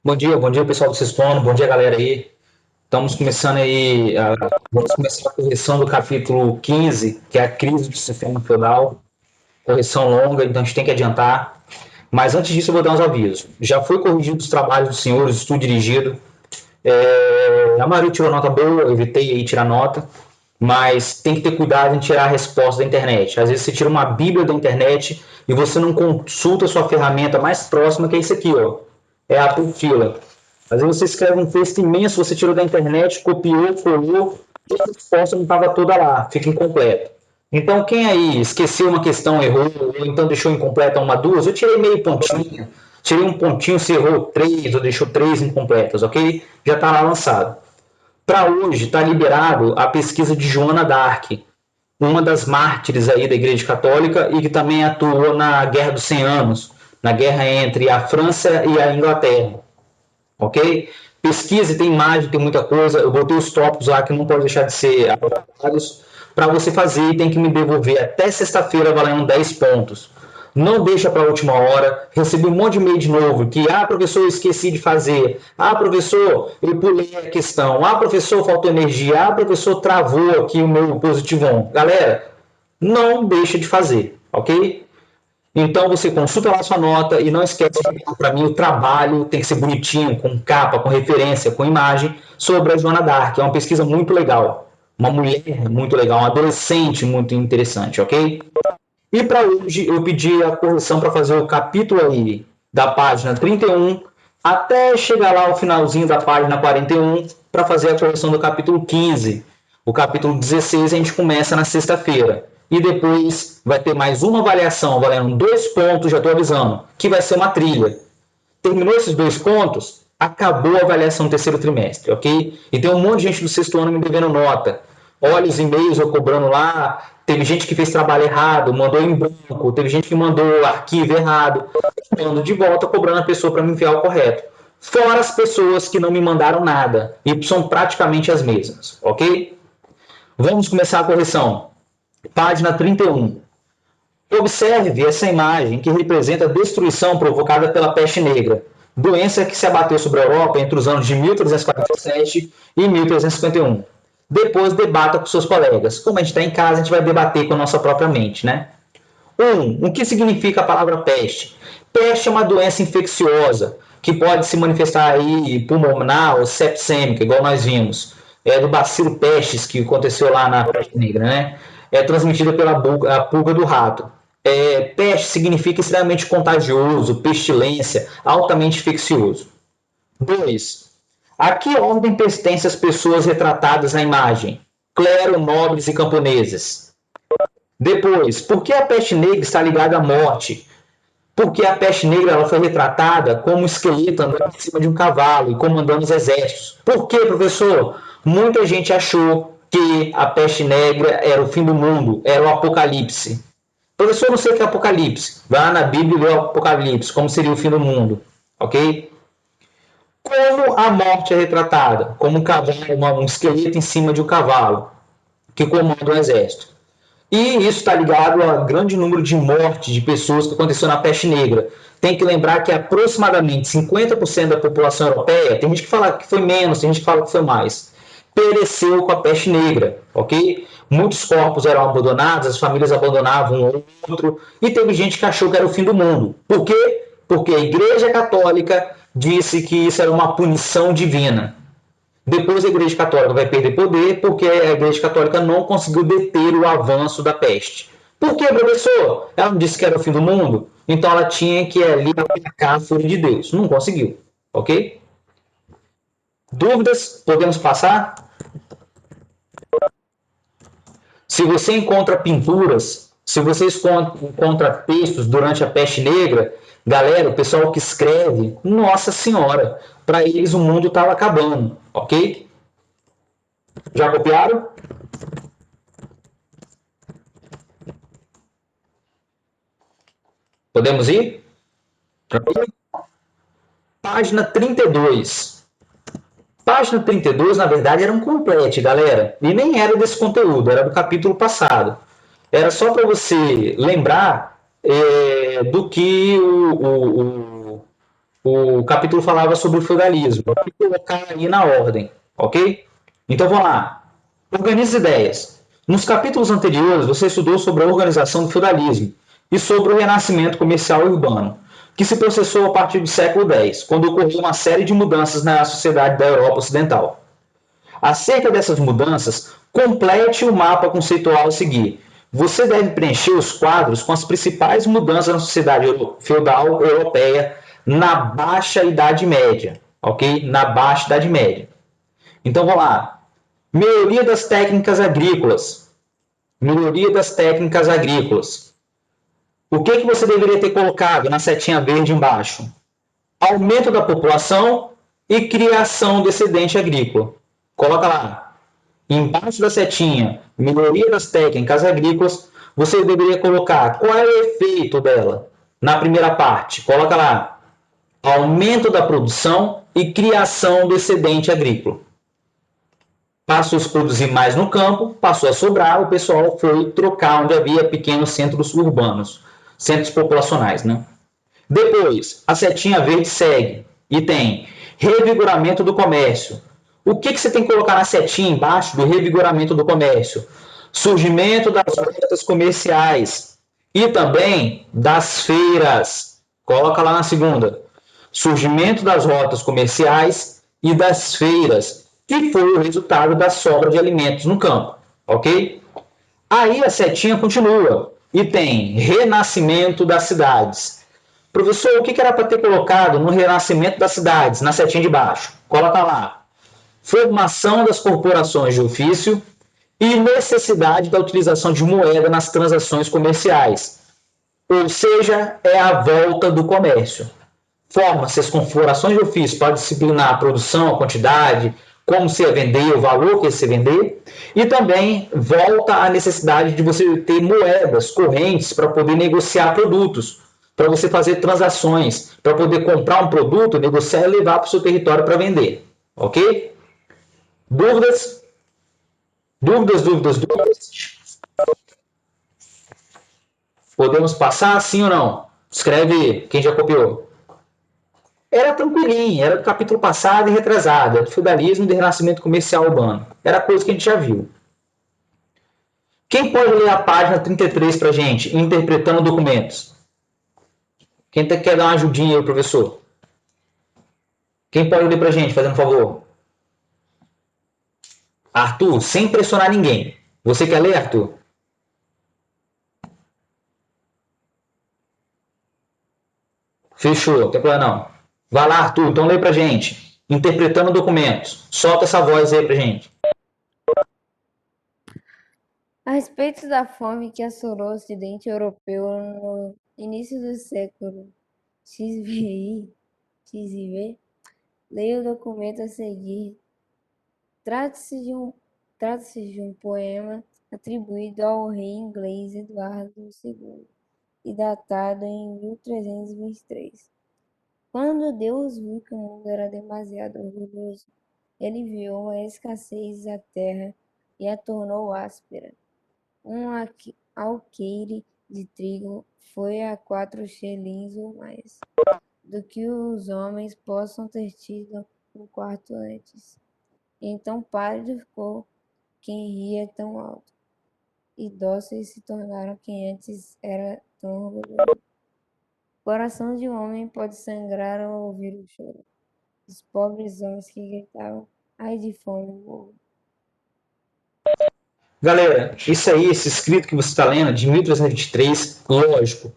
Bom dia pessoal do Sexto Ano, bom dia galera aí. Estamos começando aí, vamos começar a correção do capítulo 15, que é a crise do sistema feudal. Correção longa, então a gente tem que adiantar. Mas antes disso eu vou dar uns avisos. Já foi corrigido os trabalhos dos senhores, estudo dirigido. A maioria tirou nota boa, eu evitei aí tirar nota, mas tem que ter cuidado em tirar a resposta da internet. Às vezes você tira uma bíblia da internet e você não consulta a sua ferramenta mais próxima, que é isso aqui, ó. É a Apofila. Às vezes você escreve um texto imenso, você tirou da internet, copiou, colou, e a resposta não estava toda lá, fica incompleta. Então, quem aí esqueceu uma questão, errou, ou então deixou incompleta uma, duas, eu tirei meio pontinho, tirei um pontinho, se errou três, ou deixou três incompletas, ok? Já está lá lançado. Para hoje, está liberado a pesquisa de Joana d'Arc, uma das mártires aí da Igreja Católica e que também atuou na Guerra dos 100 Anos, na guerra entre a França e a Inglaterra, ok? Pesquise, tem imagem, tem muita coisa. Eu botei os tópicos lá que não pode deixar de ser abordados para você fazer e tem que me devolver até sexta-feira valendo 10 pontos. Não deixa para a última hora. Recebi um monte de e-mail de novo que, professor, eu esqueci de fazer. Professor, eu pulei a questão. Professor, faltou energia. Professor, travou aqui o meu positivão. Galera, não deixa de fazer, ok? Então você consulta lá sua nota e não esquece de enviar para mim o trabalho, tem que ser bonitinho, com capa, com referência, com imagem, sobre a Joana d'Arc. É uma pesquisa muito legal. Uma mulher muito legal, um adolescente muito interessante, ok? E para hoje eu pedi a correção para fazer o capítulo aí da página 31 até chegar lá ao finalzinho da página 41 para fazer a correção do capítulo 15. O capítulo 16 a gente começa na sexta-feira. E depois vai ter mais uma avaliação valendo 2 pontos, já estou avisando, que vai ser uma trilha. Terminou esses 2 pontos, acabou a avaliação do terceiro trimestre, ok? E tem um monte de gente do sexto ano me devendo nota. Olha os e-mails eu cobrando lá. Teve gente que fez trabalho errado, mandou em branco. Teve gente que mandou arquivo errado. Mando de volta cobrando a pessoa para me enviar o correto. Fora as pessoas que não me mandaram nada. E são praticamente as mesmas, ok? Vamos começar a correção. Página 31. Observe essa imagem que representa a destruição provocada pela peste negra, doença que se abateu sobre a Europa entre os anos de 1347 e 1351. Depois debata com seus colegas. Como a gente está em casa, a gente vai debater com a nossa própria mente, né? O que significa a palavra peste? Peste é uma doença infecciosa que pode se manifestar aí pulmonar ou sepsêmica, igual nós vimos. É do bacilo pestes que aconteceu lá na peste negra, né? É transmitida pela pulga do rato. Peste significa extremamente contagioso, pestilência, altamente infeccioso. 2. A que ordem pertencem as pessoas retratadas na imagem? Clero, nobres e camponeses. Depois, por que a peste negra está ligada à morte? Porque a peste negra ela foi retratada como um esqueleto andando em cima de um cavalo e comandando os exércitos. Por que, professor? Muita gente achou que a peste negra era o fim do mundo, era o apocalipse. Professor, não sei o que é Apocalipse. Vai lá na Bíblia e lê o Apocalipse, como seria o fim do mundo. Ok? Como a morte é retratada? Como um cavalo, um esqueleto em cima de um cavalo, que comanda um exército. E isso está ligado a grande número de mortes de pessoas que aconteceu na peste negra. Tem que lembrar que aproximadamente 50% da população europeia, tem gente que fala que foi menos, tem gente que fala que foi mais, pereceu com a peste negra, ok? Muitos corpos eram abandonados, as famílias abandonavam um ou outro, e teve gente que achou que era o fim do mundo. Por quê? Porque a Igreja Católica disse que isso era uma punição divina. Depois a Igreja Católica vai perder poder porque a Igreja Católica não conseguiu deter o avanço da peste. Por quê, professor? Ela não disse que era o fim do mundo? Então ela tinha que ali aplicar a fúria de Deus. Não conseguiu, ok? Dúvidas? Podemos passar? Se você encontra pinturas, se você encontra textos durante a peste negra, galera, o pessoal que escreve, nossa senhora, para eles o mundo estava acabando, ok? Já copiaram? Podemos ir? Página 32. Página 32, na verdade, era um complete, galera. E nem era desse conteúdo, era do capítulo passado. Era só para você lembrar do que O capítulo falava sobre o feudalismo. Vou colocar aí na ordem, ok? Então vamos lá. Organize ideias. Nos capítulos anteriores, você estudou sobre a organização do feudalismo e sobre o renascimento comercial e urbano, que se processou a partir do século X, quando ocorreu uma série de mudanças na sociedade da Europa Ocidental. Acerca dessas mudanças, complete o mapa conceitual a seguir. Você deve preencher os quadros com as principais mudanças na sociedade feudal europeia na Baixa Idade Média, ok? Na Baixa Idade Média. Então, vamos lá. Melhoria das técnicas agrícolas. Melhoria das técnicas agrícolas. O que você deveria ter colocado na setinha verde embaixo? Aumento da população e criação de excedente agrícola. Coloca lá. Embaixo da setinha, melhoria das técnicas agrícolas, você deveria colocar qual é o efeito dela. Na primeira parte, coloca lá. Aumento da produção e criação do excedente agrícola. Passou a se produzir mais no campo, passou a sobrar, o pessoal foi trocar onde havia pequenos centros urbanos, centros populacionais, né? Depois, a setinha verde segue e tem revigoramento do comércio. O que você tem que colocar na setinha embaixo do revigoramento do comércio? Surgimento das rotas comerciais e também das feiras. Coloca lá na segunda. Surgimento das rotas comerciais e das feiras, que foi o resultado da sobra de alimentos no campo, ok? Aí a setinha continua e tem renascimento das cidades. Professor, o que era para ter colocado no renascimento das cidades, na setinha de baixo? Coloca lá. Formação das corporações de ofício e necessidade da utilização de moeda nas transações comerciais. Ou seja, é a volta do comércio. Forma-se as corporações de ofício para disciplinar a produção, a quantidade, como se ia vender, o valor que ia se vender, e também volta a necessidade de você ter moedas correntes para poder negociar produtos, para você fazer transações, para poder comprar um produto, negociar e levar para o seu território para vender. Ok? Dúvidas? Dúvidas? Podemos passar, sim ou não? Escreve quem já copiou. Era tranquilinho, era do capítulo passado e retrasado, era do feudalismo e do renascimento comercial urbano. Era coisa que a gente já viu. Quem pode ler a página 33 para a gente, interpretando documentos? Quem quer dar uma ajudinha aí, professor? Quem pode ler para a gente, fazendo um favor? Arthur, sem pressionar ninguém. Você quer ler, Arthur? Fechou, não tem problema não. Vai lá, Arthur, então lê para a gente. Interpretando documentos. Solta essa voz aí para a gente. A respeito da fome que assolou o Ocidente Europeu no início do século XVI, leia o documento a seguir. Trata-se de um poema atribuído ao rei inglês Eduardo II e datado em 1323. Quando Deus viu que o mundo era demasiado orgulhoso, ele enviou uma escassez à terra e a tornou áspera. Um alqueire de trigo foi a 4 shillings ou mais do que os homens possam ter tido um quarto antes. Então pálido ficou quem ria tão alto, e dóceis se tornaram quem antes era tão orgulhoso. O coração de um homem pode sangrar ao ouvir o choro dos pobres homens que gritavam: ai de fome, morro. Galera, isso aí, esse escrito que você está lendo, de 1323, lógico,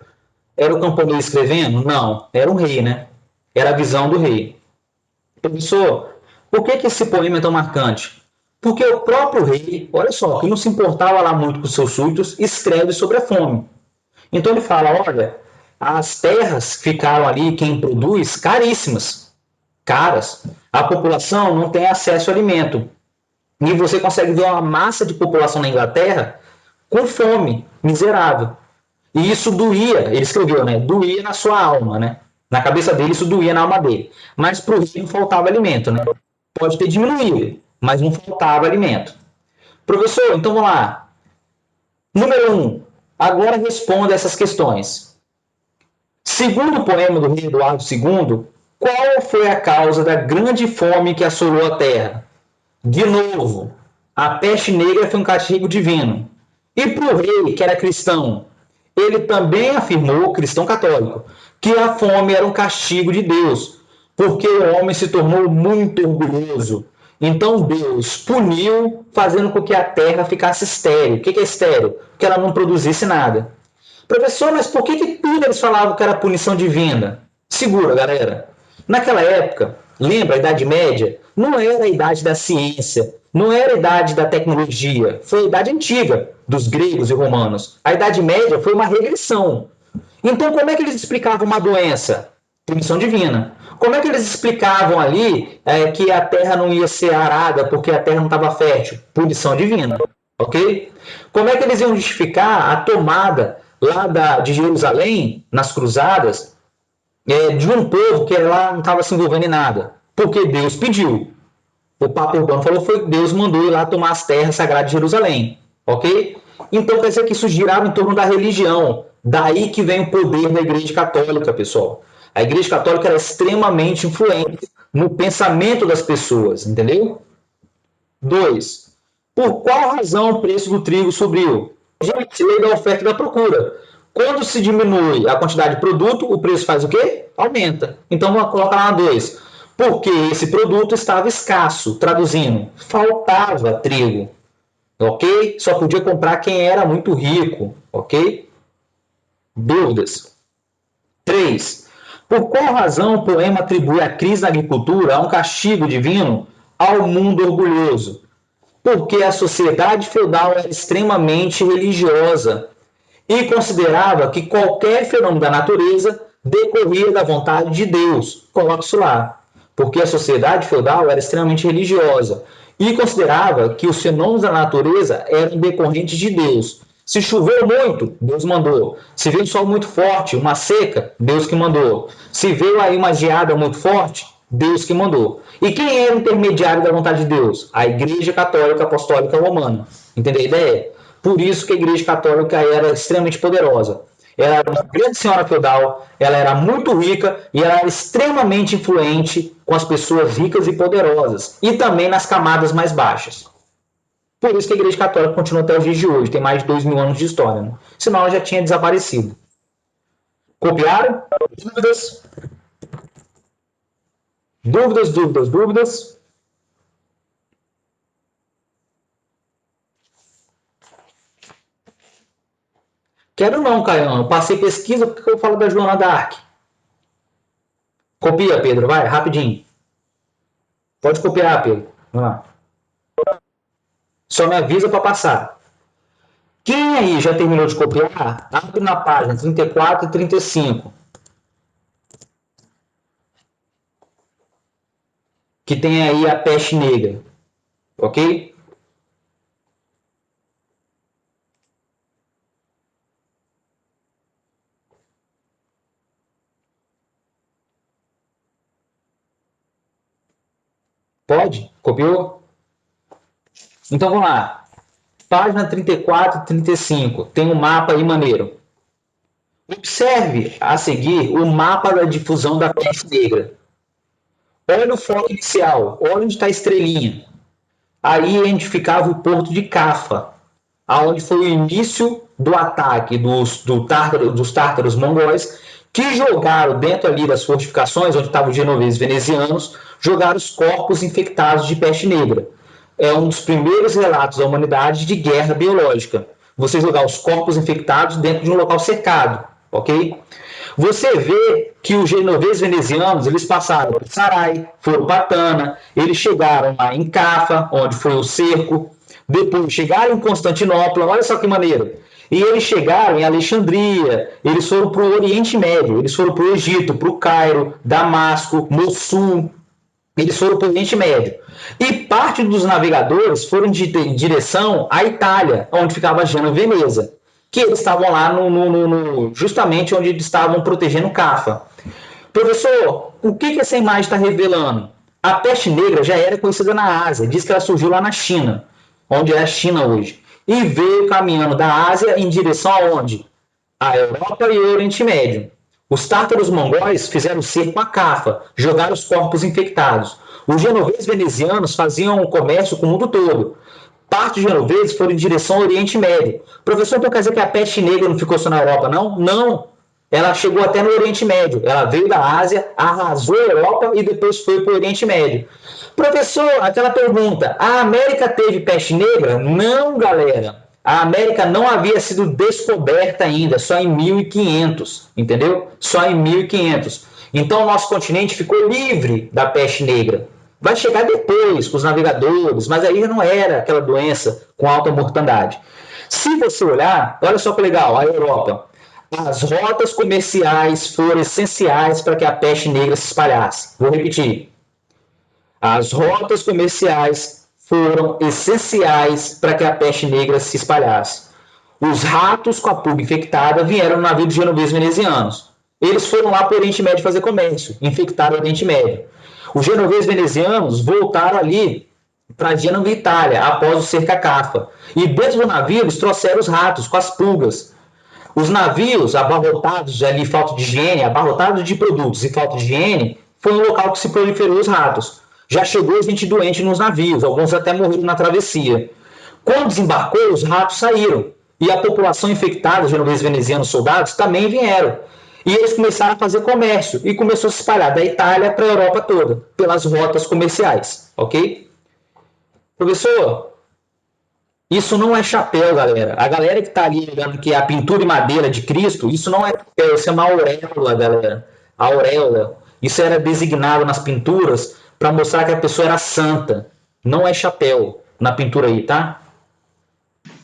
era o camponês escrevendo? Não, era um rei, né? Era a visão do rei. Professor, por que esse poema é tão marcante? Porque o próprio rei, olha só, que não se importava lá muito com seus súditos, escreve sobre a fome. Então ele fala, olha, as terras ficaram ali, quem produz, caríssimas, caras. A população não tem acesso a alimento. E você consegue ver uma massa de população na Inglaterra com fome, miserável. E isso doía, ele escreveu, né? Doía na sua alma, né? Na cabeça dele, isso doía na alma dele. Mas para o rei não faltava alimento, né? Pode ter diminuído, mas não faltava alimento. Professor, então vamos lá. Número 1. Agora responda essas questões. Segundo o poema do rei Eduardo II, Qual foi a causa da grande fome que assolou a terra? De novo, a peste negra foi um castigo divino. E para o rei, que era cristão, ele também afirmou, cristão católico, que a fome era um castigo de Deus, porque o homem se tornou muito orgulhoso. Então Deus puniu, fazendo com que a terra ficasse estéril. O que é estéril? Que ela não produzisse nada. Professor, mas por que tudo eles falavam que era punição divina? Segura, galera. Naquela época, lembra a Idade Média? Não era a idade da ciência, não era a idade da tecnologia, foi a idade antiga dos gregos e romanos. A Idade Média foi uma regressão. Então, como é que eles explicavam uma doença? Punição divina. Como é que eles explicavam ali que a terra não ia ser arada porque a terra não estava fértil? Punição divina. Ok? Como é que eles iam justificar a tomada lá de Jerusalém, nas cruzadas, de um povo que lá não estava se envolvendo em nada? Porque Deus pediu. O Papa Urbano falou que foi Deus mandou ir lá tomar as terras sagradas de Jerusalém. Ok? Então quer dizer que isso girava em torno da religião. Daí que vem o poder da Igreja Católica, pessoal. A Igreja Católica era extremamente influente no pensamento das pessoas, entendeu? 2. Por qual razão o preço do trigo subiu? Gente, lei da oferta e da procura. Quando se diminui a quantidade de produto, o preço faz o quê? Aumenta. Então vamos colocar lá 2. Porque esse produto estava escasso. Traduzindo, faltava trigo. Ok? Só podia comprar quem era muito rico. Ok? Dúvidas? 3. Por qual razão o poema atribui a crise na agricultura a um castigo divino ao mundo orgulhoso? Porque a sociedade feudal era extremamente religiosa e considerava que qualquer fenômeno da natureza decorria da vontade de Deus. Coloque isso lá. Porque a sociedade feudal era extremamente religiosa e considerava que os fenômenos da natureza eram decorrentes de Deus. Se choveu muito, Deus mandou. Se veio um sol muito forte, uma seca, Deus que mandou. Se veio aí uma geada muito forte, Deus que mandou. E quem era o intermediário da vontade de Deus? A Igreja Católica Apostólica Romana. Entendeu a ideia? Por isso que a Igreja Católica era extremamente poderosa. Ela era uma grande senhora feudal, ela era muito rica e ela era extremamente influente com as pessoas ricas e poderosas. E também nas camadas mais baixas. Por isso que a Igreja Católica continua até os dias de hoje, tem mais de 2.000 anos de história. Né? Senão ela já tinha desaparecido. Copiaram? Dúvidas? Dúvidas, dúvidas, dúvidas? Quero não, Caião. Eu passei pesquisa porque eu falo da Joana d'Arc. Copia, Pedro, vai, rapidinho. Pode copiar, Pedro. Vamos lá. Só me avisa para passar. Quem aí já terminou de copiar, abre na página 34 e 35. Que tem aí a peste negra. Ok? Pode? Copiou? Então vamos lá. Página 34 e 35. Tem um mapa aí maneiro. Observe a seguir o mapa da difusão da peste negra. Olha o foco inicial. Olha onde está a estrelinha. Aí a gente ficava o porto de Cafa, aonde foi o início do ataque dos tártaros mongóis, que jogaram dentro ali das fortificações, onde estavam os genoveses venezianos, jogaram os corpos infectados de peste negra. É um dos primeiros relatos da humanidade de guerra biológica. Você jogar os corpos infectados dentro de um local cercado, ok? Você vê que os genoveses venezianos, eles passaram por Sarai, foram para Tana, eles chegaram lá em Cafa, onde foi o cerco, depois chegaram em Constantinopla, olha só que maneiro. E eles chegaram em Alexandria, eles foram para o Oriente Médio, eles foram para o Egito, para o Cairo, Damasco, Mossul, eles foram para o Oriente Médio. E parte dos navegadores foram em direção à Itália, onde ficava Gênova e Veneza, que eles estavam lá justamente onde eles estavam protegendo Cafa. Professor, o que essa imagem está revelando? A peste negra já era conhecida na Ásia, diz que ela surgiu lá na China, onde é a China hoje, e veio caminhando da Ásia em direção aonde? A Europa e o Oriente Médio. Os tártaros mongóis fizeram cerco à caça, jogaram os corpos infectados. Os genoveses venezianos faziam um comércio com o mundo todo. Parte dos genoveses foram em direção ao Oriente Médio. Professor, então quer dizer que a peste negra não ficou só na Europa, não? Não. Ela chegou até no Oriente Médio. Ela veio da Ásia, arrasou a Europa e depois foi para o Oriente Médio. Professor, aquela pergunta: a América teve peste negra? Não, galera. A América não havia sido descoberta ainda, só em 1500, entendeu? Só em 1500. Então o nosso continente ficou livre da peste negra. Vai chegar depois com os navegadores, mas aí não era aquela doença com alta mortandade. Se você olhar, olha só que legal, a Europa. As rotas comerciais foram essenciais para que a peste negra se espalhasse. Vou repetir. As rotas comerciais foram essenciais para que a peste negra se espalhasse. Os ratos com a pulga infectada vieram no navio dos genoveses venezianos. Eles foram lá para o Oriente Médio fazer comércio, infectaram o Oriente Médio. Os genoveses venezianos voltaram ali para Gênova, Itália, após o cerca-cafa. E dentro do navio eles trouxeram os ratos com as pulgas. Os navios abarrotados ali, falta de higiene, abarrotados de produtos e falta de higiene, foi um local que se proliferou os ratos. Já chegou gente doente nos navios, alguns até morreram na travessia. Quando desembarcou, os ratos saíram. E a população infectada, os genoveses venezianos soldados, também vieram. E eles começaram a fazer comércio e começou a se espalhar da Itália para a Europa toda, pelas rotas comerciais, ok? Professor, isso não é chapéu, galera. A galera que está ali olhando que é a pintura em madeira de Cristo, isso não é chapéu, isso é uma auréola, galera. A auréola. Isso era designado nas pinturas para mostrar que a pessoa era santa. Não é chapéu na pintura aí, tá?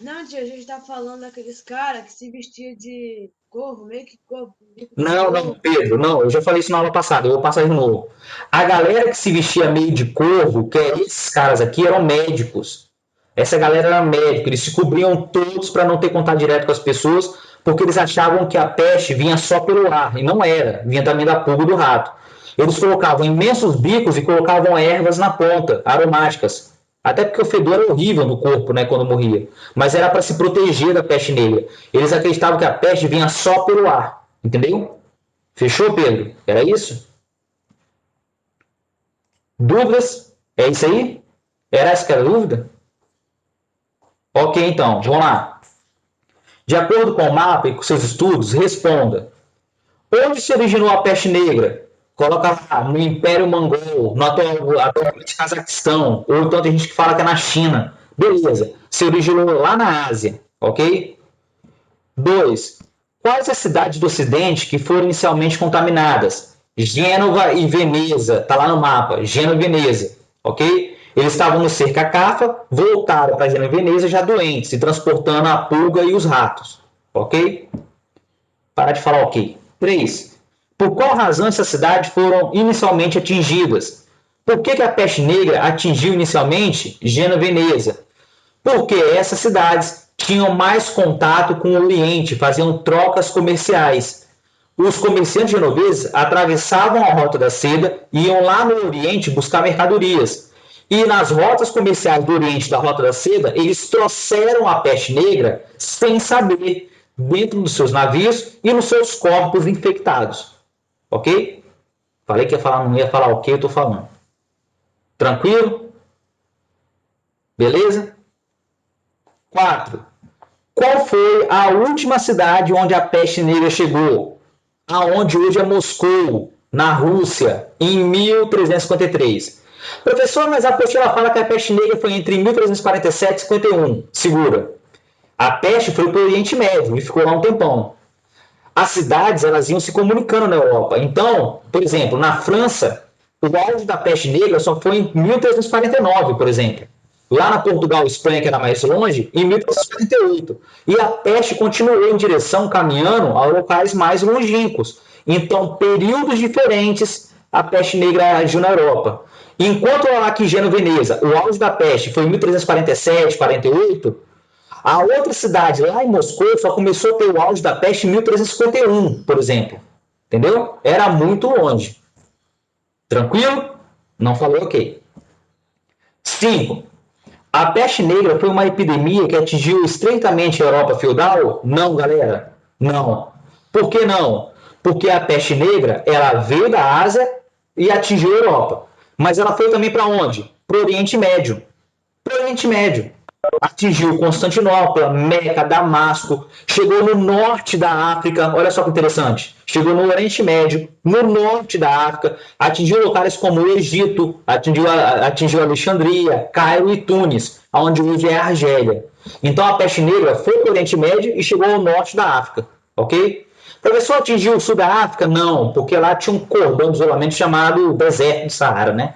Não, tia, a gente tá falando daqueles caras que se vestia de corvo, meio que corvo, bico de Não, corvo. Pedro, não. Eu já falei isso na aula passada, eu vou passar de novo. A galera que se vestia meio de corvo, que é esses caras aqui, eram médicos. Essa galera era médica, eles se cobriam todos para não ter contato direto com as pessoas, porque eles achavam que a peste vinha só pelo ar, e não era, vinha também da pulga do rato. Eles colocavam imensos bicos e colocavam ervas na ponta, aromáticas. Até porque o fedor era horrível no corpo, né, quando morria. Mas era para se proteger da peste negra. Eles acreditavam que a peste vinha só pelo ar, entendeu? Fechou, Pedro? Era isso? Dúvidas? É isso aí? Era essa que era a dúvida? Ok, então, vamos lá. De acordo com o mapa e com seus estudos, responda. Onde se originou a peste negra? Coloca lá, no Império Mongol, no atualmente Cazaquistão, ou então tem gente que fala que é na China. Beleza, se originou lá na Ásia, ok? 2. Quais as cidades do Ocidente que foram inicialmente contaminadas? Gênova e Veneza, tá lá no mapa, Gênova e Veneza, ok? Eles estavam no cerca-cafa, voltaram para Gênova e Veneza já doentes, e transportando a pulga e os ratos, ok? Parar de falar ok. 3. Por qual razão essas cidades foram inicialmente atingidas? Por que a peste negra atingiu inicialmente Gênova e Veneza? Porque essas cidades tinham mais contato com o Oriente, faziam trocas comerciais. Os comerciantes genoveses atravessavam a Rota da Seda e iam lá no Oriente buscar mercadorias. E nas rotas comerciais do Oriente da Rota da Seda, eles trouxeram a peste negra sem saber, dentro dos seus navios e nos seus corpos infectados. Ok? Falei que ia falar, não ia falar ok, eu estou falando. Tranquilo? Beleza? 4. Qual foi a última cidade onde a peste negra chegou? Aonde hoje é Moscou, na Rússia, em 1353. Professor, mas a apostila fala que a peste negra foi entre 1347 e 51. Segura. A peste foi para o Oriente Médio e ficou lá um tempão. As cidades elas iam se comunicando na Europa. Então, por exemplo, na França, o auge da peste negra só foi em 1349, por exemplo. Lá na Portugal, Espanha, que era mais longe, em 1348. E a peste continuou em direção, caminhando a locais mais longínquos. Então, períodos diferentes, a peste negra agiu na Europa. Enquanto lá aqui em Gênova e Veneza, o auge da peste foi em 1347, 48, a outra cidade, lá em Moscou, só começou a ter o auge da peste em 1351, por exemplo. Entendeu? Era muito longe. Tranquilo? Não falou ok. 5. A peste negra foi uma epidemia que atingiu estreitamente a Europa feudal? Não, galera. Não. Por que não? Porque a peste negra, ela veio da Ásia e atingiu a Europa. Mas ela foi também para onde? Para o Oriente Médio. Para o Oriente Médio. Atingiu Constantinopla, Meca, Damasco, chegou no norte da África, olha só que interessante, chegou no Oriente Médio, no norte da África, atingiu locais como o Egito, atingiu Alexandria, Cairo e Tunis, onde hoje é a Argélia. Então a peste negra foi para o Oriente Médio e chegou ao norte da África, ok? Professor, atingiu o sul da África? Não, porque lá tinha um cordão de isolamento chamado deserto de Saara, né?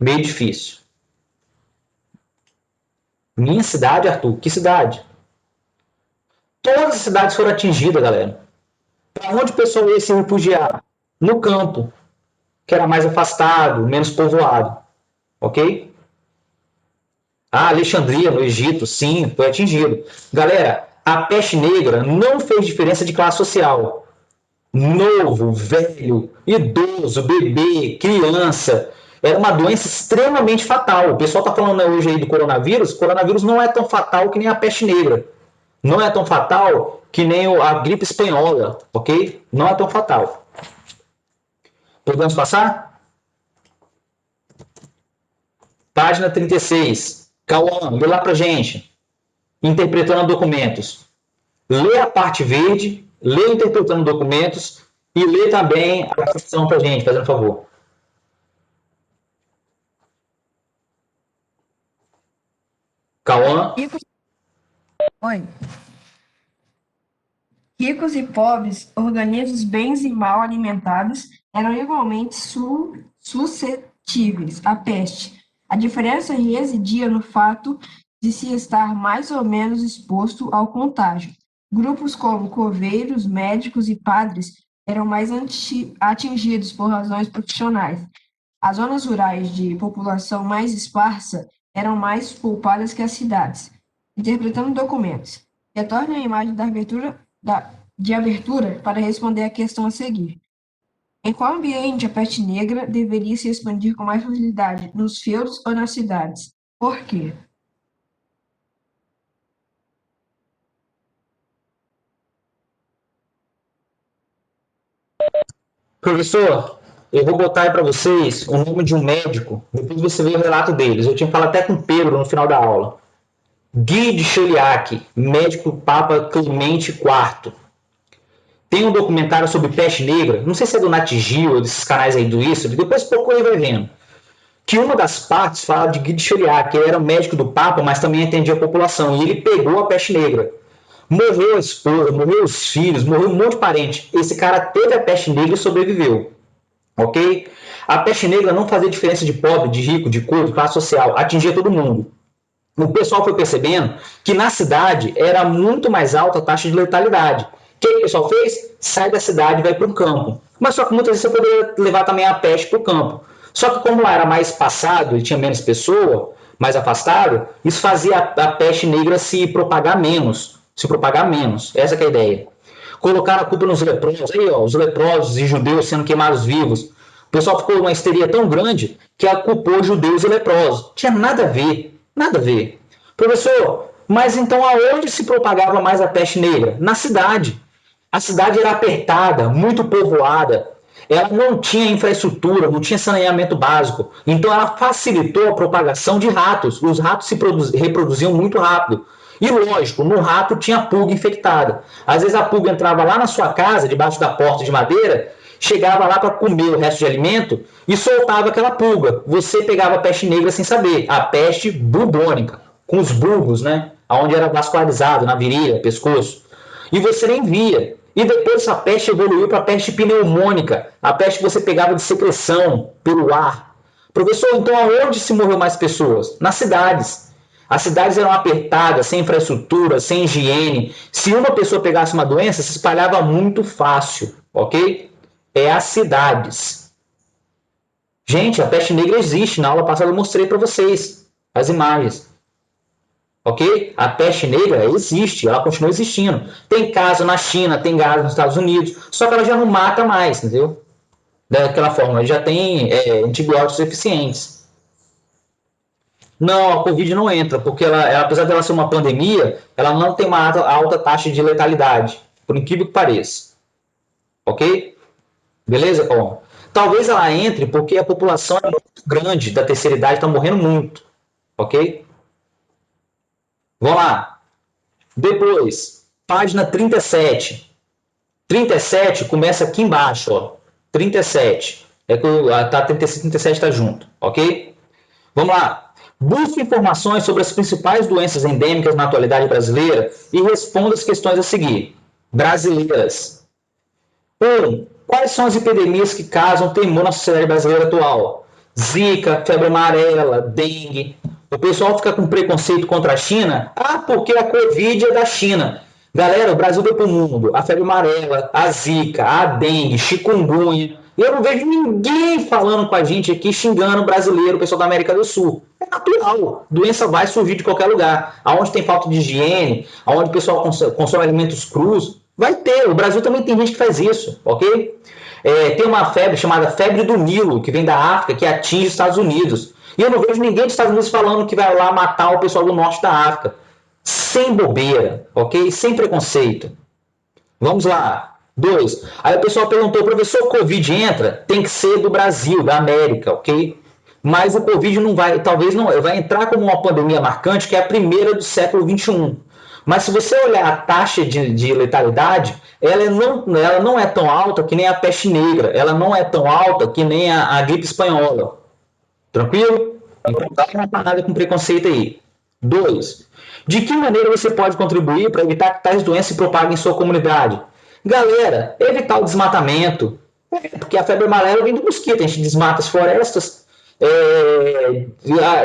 Meio difícil. Minha cidade, Arthur? Que cidade? Todas as cidades foram atingidas, galera. Para onde o pessoal ia se refugiar? No campo, que era mais afastado, menos povoado. Ok? Ah, Alexandria, no Egito, sim, foi atingido. Galera, a peste negra não fez diferença de classe social. Novo, velho, idoso, bebê, criança. Era uma doença extremamente fatal. O pessoal está falando hoje aí do coronavírus. O coronavírus não é tão fatal que nem a peste negra. Não é tão fatal que nem a gripe espanhola, ok? Não é tão fatal. Podemos passar? Página 36. Cauã, lê lá pra gente. Interpretando documentos. Lê a parte verde, lê interpretando documentos e lê também a questão pra gente, fazendo favor. Cauã. Oi. Ricos e pobres, organismos bens e mal alimentados, eram igualmente suscetíveis à peste. A diferença residia no fato de se estar mais ou menos exposto ao contágio. Grupos como coveiros, médicos e padres eram mais atingidos por razões profissionais. As zonas rurais de população mais esparsa eram mais poupadas que as cidades. Interpretando documentos. Retorne a imagem de abertura para responder a questão a seguir. Em qual ambiente a peste negra deveria se expandir com mais facilidade, nos feudos ou nas cidades? Por quê? Professor, eu vou botar aí para vocês o nome de um médico, depois você vê o relato deles. Eu tinha que falar até com o Pedro no final da aula. Guy de Chauliac, médico Papa Clemente IV. Tem um documentário sobre peste negra, não sei se é do Nat Geo ou desses canais aí do isso, depois procura e vai vendo. Que uma das partes fala de Guy de Chauliac, que ele era médico do Papa, mas também atendia a população, e ele pegou a peste negra. Morreu a esposa, morreu os filhos, morreu um monte de parente. Esse cara teve a peste negra e sobreviveu. Ok? A peste negra não fazia diferença de pobre, de rico, de cor, de classe social, atingia todo mundo. O pessoal foi percebendo que na cidade era muito mais alta a taxa de letalidade. O que o pessoal fez? Sai da cidade e vai para o campo. Mas só que muitas vezes você poderia levar também a peste para o campo. Só que como lá era mais espaçado e tinha menos pessoa, mais afastado, isso fazia a peste negra se propagar menos. Essa que é a ideia. Colocaram a culpa nos leprosos. Aí, ó, os leprosos e judeus sendo queimados vivos. O pessoal ficou uma histeria tão grande que culpou judeus e leprosos. Tinha nada a ver. Nada a ver. Professor, mas então aonde se propagava mais a peste negra? Na cidade. A cidade era apertada, muito povoada. Ela não tinha infraestrutura, não tinha saneamento básico. Então ela facilitou a propagação de ratos. Os ratos se reproduziam muito rápido. E lógico, no rato tinha pulga infectada. Às vezes a pulga entrava lá na sua casa, debaixo da porta de madeira, chegava lá para comer o resto de alimento e soltava aquela pulga. Você pegava a peste negra sem saber, a peste bubônica, com os bulbos, né? Onde era vascularizado, na virilha, pescoço. E você nem via. E depois essa peste evoluiu para a peste pneumônica, a peste que você pegava de secreção pelo ar. Professor, então aonde se morreu mais pessoas? Nas cidades. As cidades eram apertadas, sem infraestrutura, sem higiene. Se uma pessoa pegasse uma doença, se espalhava muito fácil, ok? É as cidades. Gente, a peste negra existe. Na aula passada eu mostrei para vocês as imagens. Ok? A peste negra existe, ela continua existindo. Tem caso na China, tem caso nos Estados Unidos, só que ela já não mata mais, entendeu? Daquela forma, ela já tem antibióticos eficientes. Não, a Covid não entra, porque apesar dela ser uma pandemia, ela não tem uma alta taxa de letalidade, por incrível que pareça. ok? Beleza, Paulo? Talvez ela entre porque a população é muito grande da terceira idade, está morrendo muito, ok? Vamos lá. Depois, página 37. 37 começa aqui embaixo, ó. 37. É que tá 36 e 37 está junto, ok? Vamos lá. Busque informações sobre as principais doenças endêmicas na atualidade brasileira e responda as questões a seguir. Brasileiras. 1. Quais são as epidemias que causam temor na sociedade brasileira atual? Zika, febre amarela, dengue. O pessoal fica com preconceito contra a China. Ah, porque a Covid é da China. Galera, o Brasil deu para o mundo. A febre amarela, a zika, a dengue, chikungunya. E eu não vejo ninguém falando com a gente aqui, xingando o brasileiro, o pessoal da América do Sul. É natural. Doença vai surgir de qualquer lugar. Aonde tem falta de higiene, aonde o pessoal consome alimentos crus, vai ter. O Brasil também tem gente que faz isso, ok? Tem uma febre chamada febre do Nilo, que vem da África, que atinge os Estados Unidos. E eu não vejo ninguém dos Estados Unidos falando que vai lá matar o pessoal do norte da África. Sem bobeira, ok? Sem preconceito. Vamos lá. 2. Aí o pessoal perguntou, professor, o Covid entra? Tem que ser do Brasil, da América, ok? Mas o Covid não vai, talvez não, vai entrar como uma pandemia marcante, que é a primeira do século XXI. Mas se você olhar a taxa de letalidade, ela não é tão alta que nem a peste negra, ela não é tão alta que nem a gripe espanhola. Tranquilo? Então dá uma parada com preconceito aí. 2. De que maneira você pode contribuir para evitar que tais doenças se propaguem em sua comunidade? Galera, evitar o desmatamento. Porque a febre amarela vem do mosquito, a gente desmata as florestas,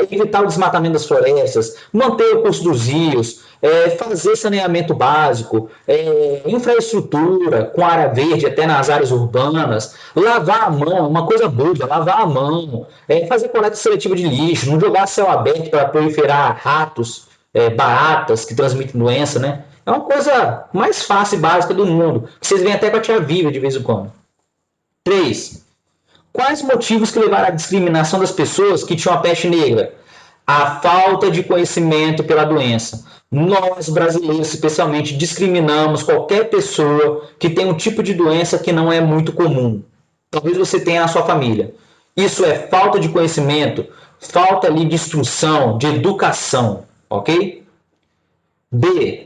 evitar o desmatamento das florestas, manter o curso dos rios, fazer saneamento básico, infraestrutura com área verde até nas áreas urbanas, lavar a mão, uma coisa boa, lavar a mão, fazer coleta seletiva de lixo, não jogar céu aberto para proliferar ratos, baratas que transmitem doença, né? É uma coisa mais fácil e básica do mundo, que vocês veem até com a tia Viva de vez em quando. 3. Quais motivos que levaram à discriminação das pessoas que tinham a peste negra? A falta de conhecimento pela doença. Nós, brasileiros, especialmente, discriminamos qualquer pessoa que tem um tipo de doença que não é muito comum. Talvez você tenha na sua família. Isso é falta de conhecimento, falta ali de instrução, de educação, ok? B.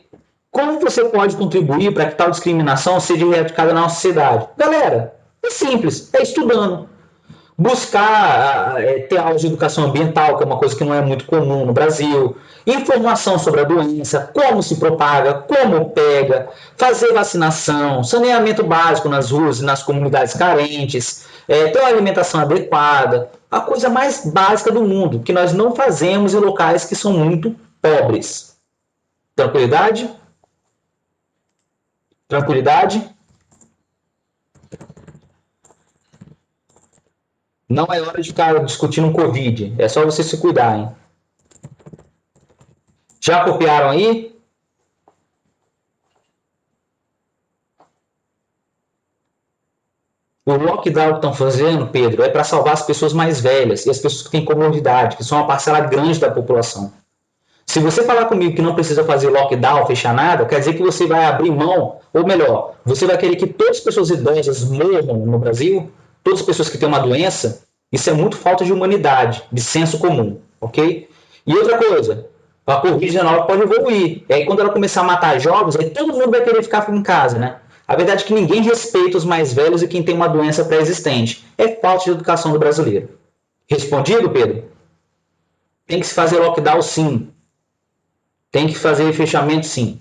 Como você pode contribuir para que tal discriminação seja erradicada na nossa sociedade? Galera, é simples, é estudando. Buscar ter aulas de educação ambiental, que é uma coisa que não é muito comum no Brasil, informação sobre a doença, como se propaga, como pega, fazer vacinação, saneamento básico nas ruas e nas comunidades carentes, ter uma alimentação adequada, a coisa mais básica do mundo, que nós não fazemos em locais que são muito pobres. Tranquilidade? Tranquilidade? Não é hora de ficar discutindo Covid. É só você se cuidar, hein? Já copiaram aí? O lockdown que estão fazendo, Pedro, é para salvar as pessoas mais velhas e as pessoas que têm comorbidade, que são uma parcela grande da população. Se você falar comigo que não precisa fazer lockdown, fechar nada, quer dizer que você vai abrir mão, ou melhor, você vai querer que todas as pessoas idosas morram no Brasil, todas as pessoas que têm uma doença. Isso é muito falta de humanidade, de senso comum, ok? E outra coisa, a Covid-19 pode evoluir. E aí quando ela começar a matar jovens, aí todo mundo vai querer ficar em casa, né? A verdade é que ninguém respeita os mais velhos e quem tem uma doença pré-existente. É falta de educação do brasileiro. Respondido, Pedro? Tem que se fazer lockdown, sim. Tem que fazer fechamento, sim.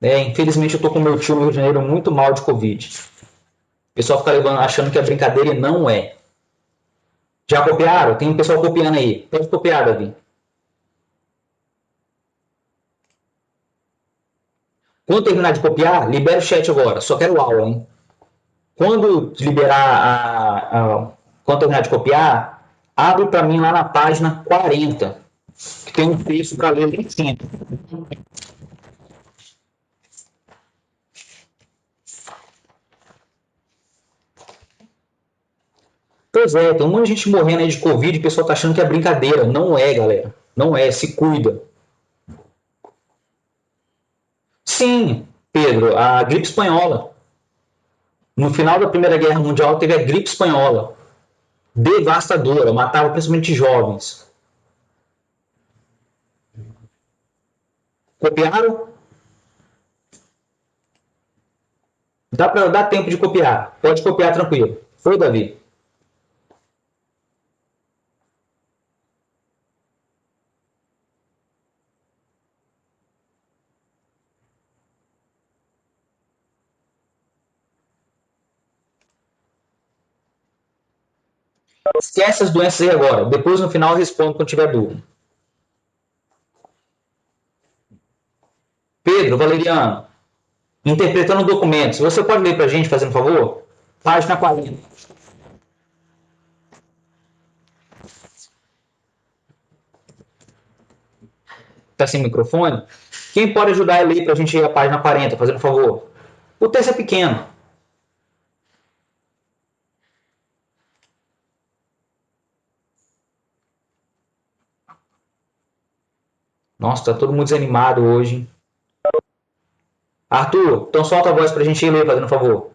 Infelizmente eu tô com meu tio no Rio de Janeiro muito mal de Covid. O pessoal fica achando que é brincadeira e não é. Já copiaram? Tem um pessoal copiando aí. Pode copiar, Davi. Quando terminar de copiar, libera o chat agora. Só quero aula, hein? Quando liberar quando terminar de copiar, abre para mim lá na página 40, que tem um texto para ler lá em cima. Pois é, tem um monte de gente morrendo aí de Covid e o pessoal tá achando que é brincadeira. Não é, galera. Não é, se cuida. sim, Pedro, a gripe espanhola. No final da Primeira Guerra Mundial teve a gripe espanhola. Devastadora, matava principalmente jovens. Copiaram? Dá tempo de copiar. Pode copiar tranquilo. Foi, Davi? Esquece as doenças aí agora. Depois, no final, eu respondo quando tiver dúvida. Pedro, Valeriano, interpretando documentos. Você pode ler para a gente, fazendo um favor? Página 40. Está sem microfone? Quem pode ajudar a ler para a gente ir à página 40, fazendo um favor? O texto é pequeno. Nossa, está todo mundo desanimado hoje. Arthur, então solta a voz para a gente ir ler, fazendo um favor.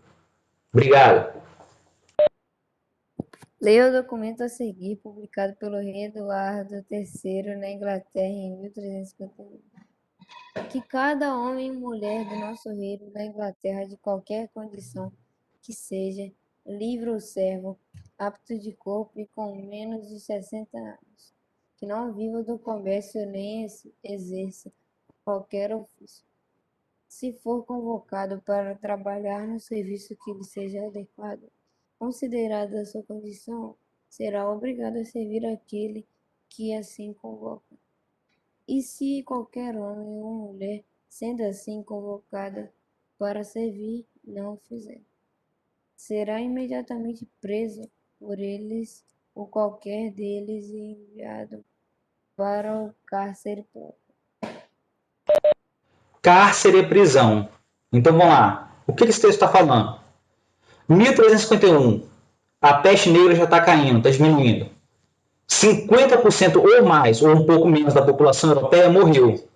Obrigado. Leia o documento a seguir, publicado pelo rei Eduardo III na Inglaterra em 1351. Que cada homem e mulher do nosso reino da Inglaterra, de qualquer condição que seja, livre ou servo, apto de corpo e com menos de 60 anos, que não viva do comércio nem exerça qualquer ofício, se for convocado para trabalhar no serviço que lhe seja adequado, considerada a sua condição, será obrigado a servir aquele que assim convoca. E se qualquer homem ou mulher, sendo assim convocada para servir, não o fizer, será imediatamente preso por eles ou qualquer deles e enviado para o cárcere próprio. Cárcere e prisão. Então vamos lá. O que esse texto está falando? 1351. A peste negra já está caindo, está diminuindo. 50% ou mais, ou um pouco menos da população europeia morreu.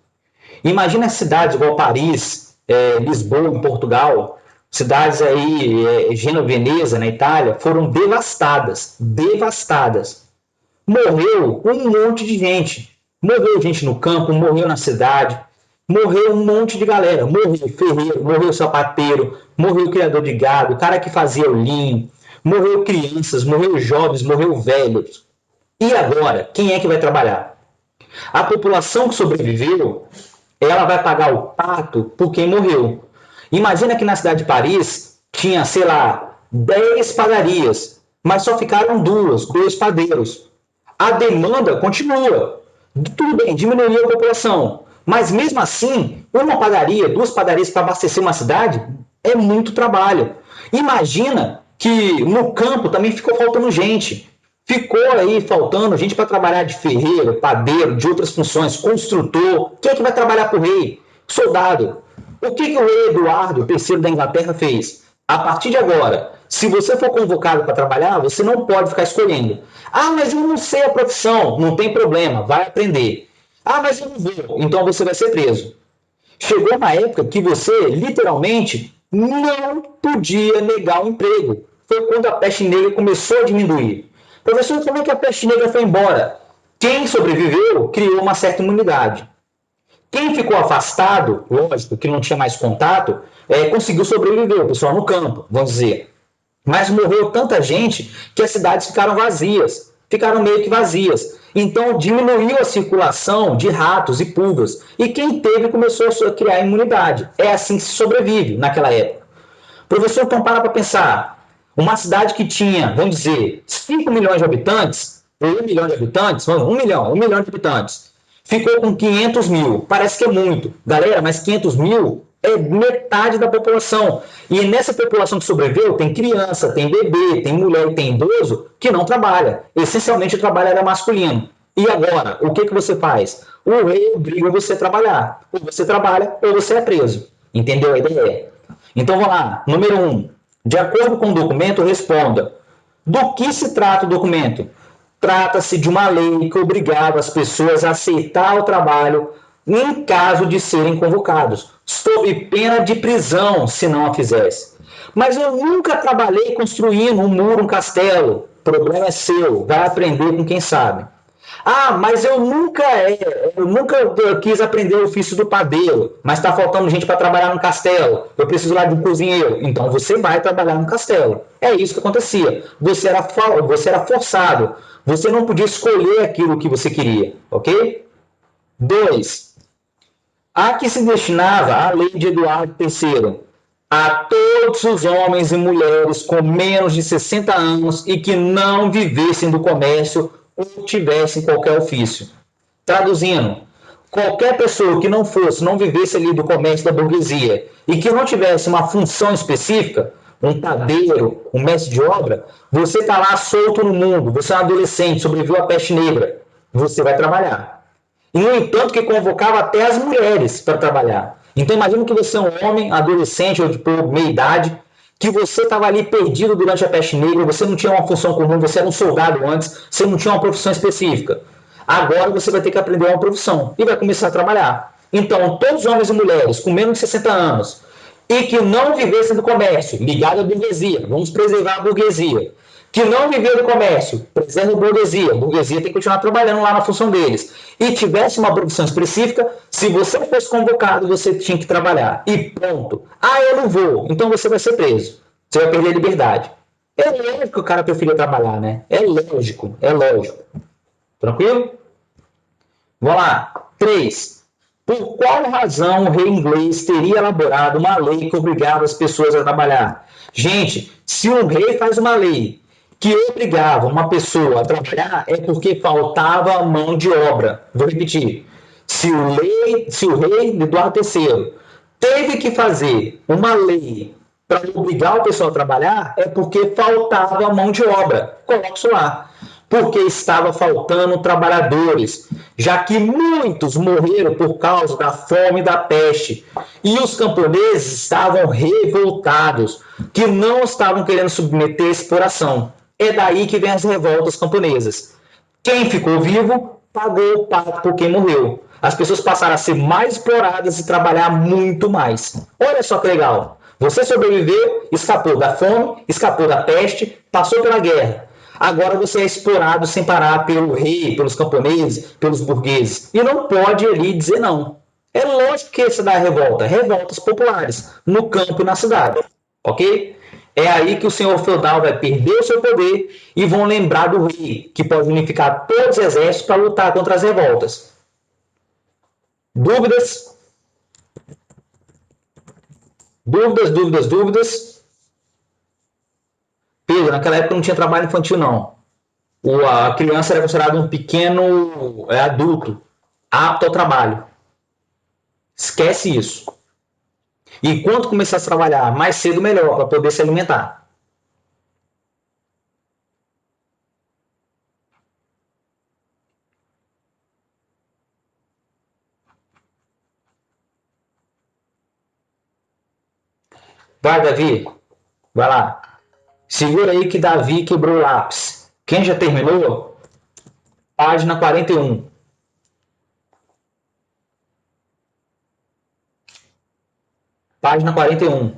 Imagina cidades igual Paris, Lisboa, em Portugal, cidades aí, Gênova, Veneza, na Itália, foram devastadas. Devastadas. Morreu um monte de gente. Morreu gente no campo, morreu na cidade, morreu um monte de galera. Morreu ferreiro, morreu sapateiro, morreu criador de gado, o cara que fazia o linho, morreu crianças, morreu jovens, morreu velhos. E agora, quem é que vai trabalhar? A população que sobreviveu, ela vai pagar o pato por quem morreu. Imagina que na cidade de Paris tinha, sei lá, 10 padarias, mas só ficaram dois padeiros. A demanda continua. Tudo bem, diminuiu a população. Mas mesmo assim, uma padaria, 2 padarias para abastecer uma cidade é muito trabalho. Imagina que no campo também ficou faltando gente. Ficou aí faltando gente para trabalhar de ferreiro, padeiro, de outras funções, construtor. Quem é que vai trabalhar para o rei? Soldado. O que o rei Eduardo III da Inglaterra fez? A partir de agora, se você for convocado para trabalhar, você não pode ficar escolhendo. Ah, mas eu não sei a profissão. Não tem problema, vai aprender. Ah, mas eu não vou. Então você vai ser preso. Chegou uma época que você, literalmente, não podia negar o emprego. Foi quando a peste negra começou a diminuir. Professor, como é que a peste negra foi embora? Quem sobreviveu criou uma certa imunidade. Quem ficou afastado, lógico, que não tinha mais contato, conseguiu sobreviver, o pessoal no campo, vamos dizer. Mas morreu tanta gente que as cidades ficaram vazias, ficaram meio que vazias. Então diminuiu a circulação de ratos e pulgas. E quem teve começou a criar imunidade. É assim que se sobrevive naquela época. Professor, então para pensar. Uma cidade que tinha, vamos dizer, 5 milhões de habitantes, ou 1 milhão de habitantes, 1 milhão de habitantes, ficou com 500 mil. Parece que é muito. Galera, mas 500 mil é metade da população. E nessa população que sobreviveu, tem criança, tem bebê, tem mulher e tem idoso que não trabalha. Essencialmente o trabalho era masculino. E agora, o que você faz? O rei obriga você a trabalhar. Ou você trabalha, ou você é preso. Entendeu a ideia? Então vamos lá. Número 1. De acordo com o documento, responda. Do que se trata o documento? Trata-se de uma lei que obrigava as pessoas a aceitar o trabalho em caso de serem convocados, sob pena de prisão, se não a fizesse. Mas eu nunca trabalhei construindo um muro, um castelo. O problema é seu, vai aprender com quem sabe. Ah, mas eu nunca quis aprender o ofício do padeiro, mas está faltando gente para trabalhar no castelo. Eu preciso lá de um cozinheiro. Então você vai trabalhar no castelo. É isso que acontecia. Você era forçado. Você não podia escolher aquilo que você queria, ok? 2. A que se destinava a lei de Eduardo III a todos os homens e mulheres com menos de 60 anos e que não vivessem do comércio ou tivessem qualquer ofício. Traduzindo, qualquer pessoa que não vivesse ali do comércio da burguesia e que não tivesse uma função específica, um padeiro, um mestre de obra, você está lá solto no mundo, você é um adolescente, sobreviveu à peste negra, você vai trabalhar. E, no entanto, que convocava até as mulheres para trabalhar. Então, imagina que você é um homem, adolescente ou de meia idade, que você estava ali perdido durante a peste negra, você não tinha uma função comum, você era um soldado antes, você não tinha uma profissão específica. Agora você vai ter que aprender uma profissão e vai começar a trabalhar. Então, todos os homens e mulheres com menos de 60 anos e que não vivessem do comércio, ligado à burguesia, vamos preservar a burguesia, que não viveu do comércio, preserva a burguesia tem que continuar trabalhando lá na função deles, e tivesse uma profissão específica, se você fosse convocado, você tinha que trabalhar, e pronto. Ah, eu não vou, então você vai ser preso, você vai perder a liberdade. É lógico que o cara preferia trabalhar, né? É lógico. Tranquilo? Vamos lá. 3. Por qual razão o rei inglês teria elaborado uma lei que obrigava as pessoas a trabalhar? Gente, se um rei faz uma lei que obrigava uma pessoa a trabalhar, é porque faltava mão de obra. Vou repetir. Se o rei Eduardo III teve que fazer uma lei para obrigar o pessoal a trabalhar, é porque faltava mão de obra. Coloque isso lá. Porque estava faltando trabalhadores, já que muitos morreram por causa da fome e da peste. E os camponeses estavam revoltados, que não estavam querendo submeter a exploração. É daí que vem as revoltas camponesas. Quem ficou vivo pagou o pato por quem morreu. As pessoas passaram a ser mais exploradas e trabalhar muito mais. Olha só que legal. Você sobreviveu, escapou da fome, escapou da peste, passou pela guerra. Agora você é explorado sem parar pelo rei, pelos camponeses, pelos burgueses. E não pode ali dizer não. É lógico que isso dá revolta. Revoltas populares, no campo e na cidade. Ok? É aí que o senhor feudal vai perder o seu poder e vão lembrar do rei, que pode unificar todos os exércitos para lutar contra as revoltas. Dúvidas? Dúvidas? Pedro, naquela época não tinha trabalho infantil, não. A criança era considerada um pequeno adulto, apto ao trabalho. Esquece isso. E quando começar a trabalhar mais cedo, melhor, para poder se alimentar. Vai, Davi. Vai lá. Segura aí que Davi quebrou o lápis. Quem já terminou? Página 41. Página 41.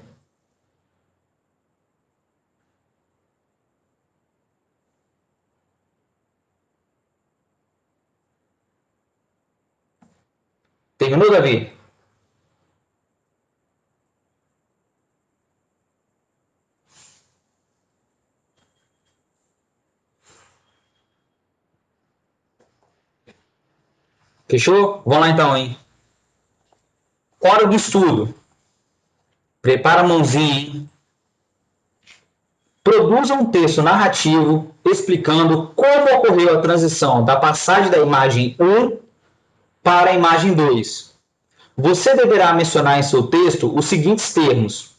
Terminou, Davi? Fechou? Vamos lá então, hein? Hora do estudo. Prepara a mãozinha, hein? Produza um texto narrativo explicando como ocorreu a transição da passagem da imagem 1 para a imagem 2. Você deverá mencionar em seu texto os seguintes termos: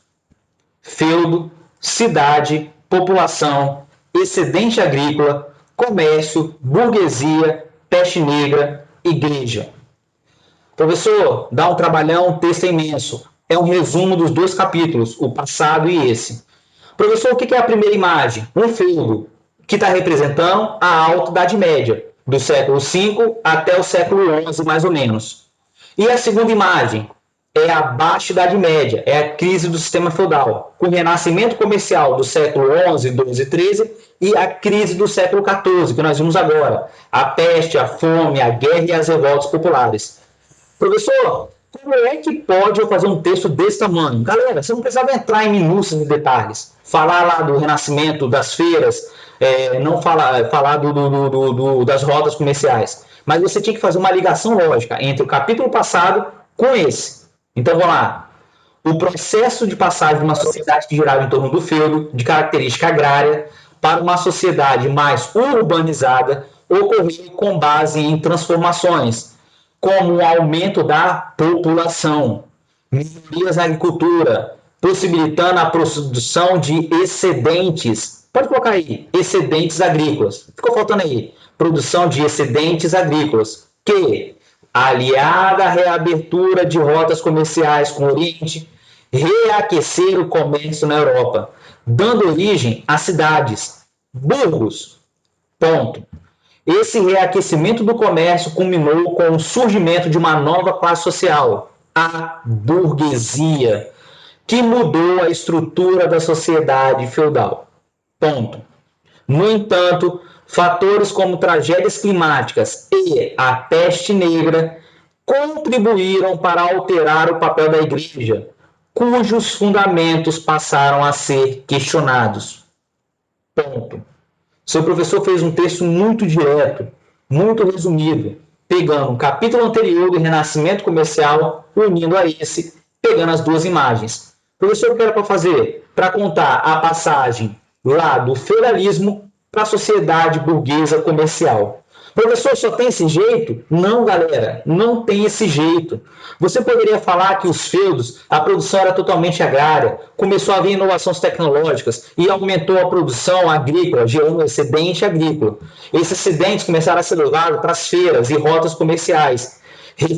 feudo, cidade, população, excedente agrícola, comércio, burguesia, peste negra, igreja. Professor, dá um trabalhão, o texto é imenso. É um resumo dos 2 capítulos, o passado e esse. Professor, o que é a primeira imagem? Um feudo, que está representando a Alta Idade Média, do século V até o século XI, mais ou menos. E a segunda imagem é a Baixa Idade Média, é a crise do sistema feudal, com o renascimento comercial do século XI, XII, XIII e a crise do século XIV, que nós vimos agora, a peste, a fome, a guerra e as revoltas populares. Professor, como é que pode eu fazer um texto desse tamanho? Galera, você não precisava entrar em minúcias e detalhes, falar lá do renascimento das feiras, não falar das rotas comerciais, mas você tinha que fazer uma ligação lógica entre o capítulo passado com esse. Então, vamos lá. O processo de passagem de uma sociedade que girava em torno do feudo, de característica agrária, para uma sociedade mais urbanizada, ocorreu com base em transformações, como o aumento da população, melhorias na agricultura, possibilitando a produção de excedentes. Pode colocar aí, excedentes agrícolas. Ficou faltando aí, produção de excedentes agrícolas, que, aliada à reabertura de rotas comerciais com o Oriente, reaquecer o comércio na Europa, dando origem a cidades, burgos. Ponto. Esse reaquecimento do comércio culminou com o surgimento de uma nova classe social, a burguesia, que mudou a estrutura da sociedade feudal. Ponto. No entanto, fatores como tragédias climáticas e a peste negra contribuíram para alterar o papel da igreja, cujos fundamentos passaram a ser questionados. Ponto. Seu professor fez um texto muito direto, muito resumido, pegando um capítulo anterior do Renascimento Comercial, unindo a esse, pegando as duas imagens. Professor, o que era para fazer? Para contar a passagem lá do feudalismo para a sociedade burguesa comercial. Professor, só tem esse jeito? Não, galera, não tem esse jeito. Você poderia falar que os feudos, a produção era totalmente agrária, começou a haver inovações tecnológicas e aumentou a produção agrícola, gerando excedente agrícola. Esses excedentes começaram a ser levados para as feiras e rotas comerciais,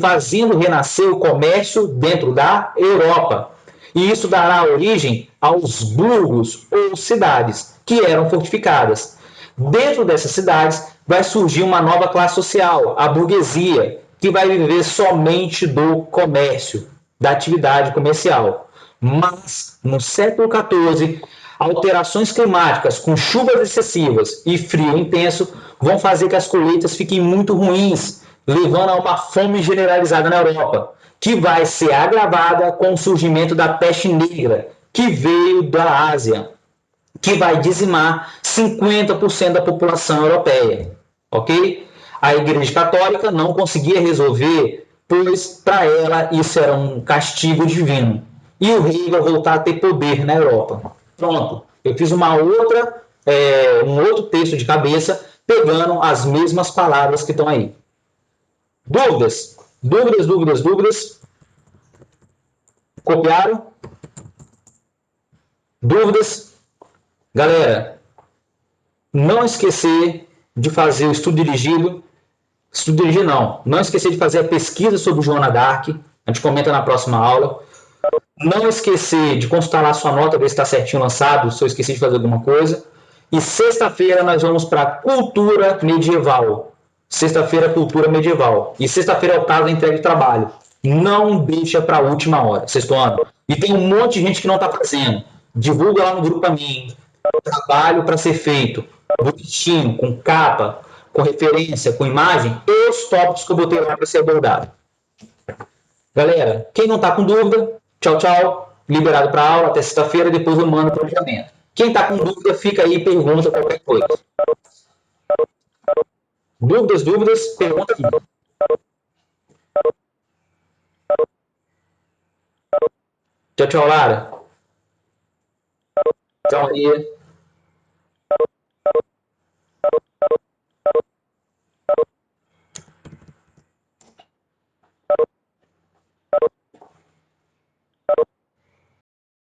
fazendo renascer o comércio dentro da Europa. E isso dará origem aos burgos ou cidades, que eram fortificadas. Dentro dessas cidades vai surgir uma nova classe social, a burguesia, que vai viver somente do comércio, da atividade comercial. Mas, no século XIV, alterações climáticas com chuvas excessivas e frio intenso vão fazer que as colheitas fiquem muito ruins, levando a uma fome generalizada na Europa, que vai ser agravada com o surgimento da peste negra, que veio da Ásia, que vai dizimar 50% da população europeia, ok? A Igreja Católica não conseguia resolver, pois para ela isso era um castigo divino. E o rei vai voltar a ter poder na Europa. Pronto, eu fiz um outro texto de cabeça, pegando as mesmas palavras que estão aí. Dúvidas? Dúvidas? Copiaram? Dúvidas? Galera, não esquecer de fazer o estudo dirigido. Estudo dirigido não esquecer de fazer a pesquisa sobre o Joana d'Arc. A gente comenta na próxima aula. Não esquecer de consultar lá a sua nota, ver se está certinho lançado, se eu esqueci de fazer alguma coisa. E sexta-feira nós vamos para cultura medieval. Sexta-feira, cultura medieval. E sexta-feira é o prazo da entrega de trabalho. Não deixa para a última hora, sexto ano. E tem um monte de gente que não está fazendo. Divulga lá no grupo para mim. Trabalho para ser feito. Bonitinho, com capa, com referência, com imagem. E os tópicos que eu botei lá para ser abordado. Galera, quem não está com dúvida, tchau, tchau. Liberado para aula até sexta-feira, depois eu mando o planejamento. Quem está com dúvida, fica aí e pergunta qualquer coisa. Dúvidas, pergunta aqui. Tchau, tchau, Lara. Tchau, Maria.